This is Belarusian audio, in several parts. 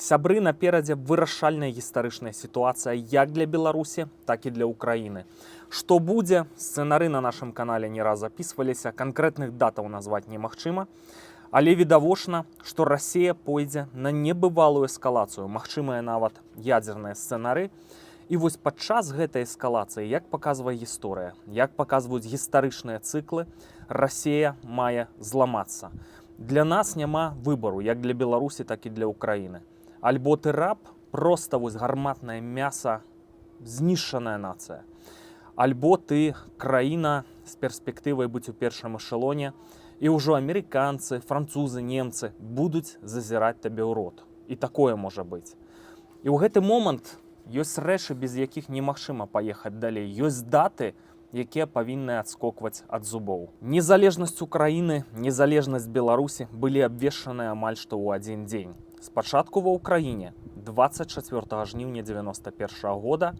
Сябры, наперадзе вырашальная гістарычная сітуацыя як для Беларусі, так і для Украіны. Што будзе, сцэнары на нашым канале не раз запісваліся, канкрэтных датаў назваць немагчыма, але відавочна, што Расія пойдзе на небывалую эскалацыю, магчымыя нават ядзерныя сцэнары. І вось падчас гэтай эскалацыі, як паказвае гісторыя, як паказваюць гістарычныя цыклы, Расія мае зламацца. Для нас няма выбару, як для Беларусі, так і для Украіны. Альбо ты раб, проста вось гарматнае мяса, знішчаная нацыя. Альбо ты краіна з перспектывай быць у першым эшелоне, і ўжо амерыканцы, французы, немцы будуць зазіраць табе ў рот. І такое можа быць. І ў гэты момант ёсць рэчы, без якіх немагчыма паехаць далей. Ёсць даты, якія павінны адскокваць ад зубоў. Незалежнасць Украіны, незалежнасць Беларусі былі абвешчаныя амаль што ў адзін дзень. Спачатку ва ўкраіне 24 жніўня 1991 года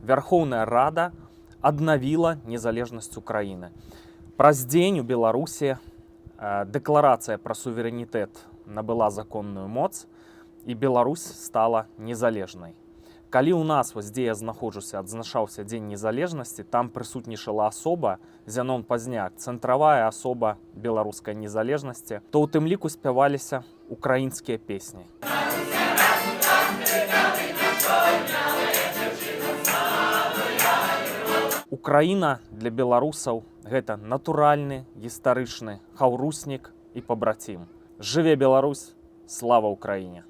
Вярхоўная Рада аднавіла незалежнасць Украіны. Праз дзень у Беларусі дэкларацыя пра суверэнітэт набыла законную моц, і Беларусь стала незалежнай. Калі ў нас, вось дзе я знаходжуся, адзначаўся Дзень незалежнасці, там прысутнічала асоба, Зянон Пазняк, цэнтравая асоба беларускай незалежнасці, то ў тым ліку спяваліся украінскія песні. Украіна для беларусаў гэта натуральны, гістарычны хаўруснік і пабрацім. Жыве Беларусь, слава Украіне!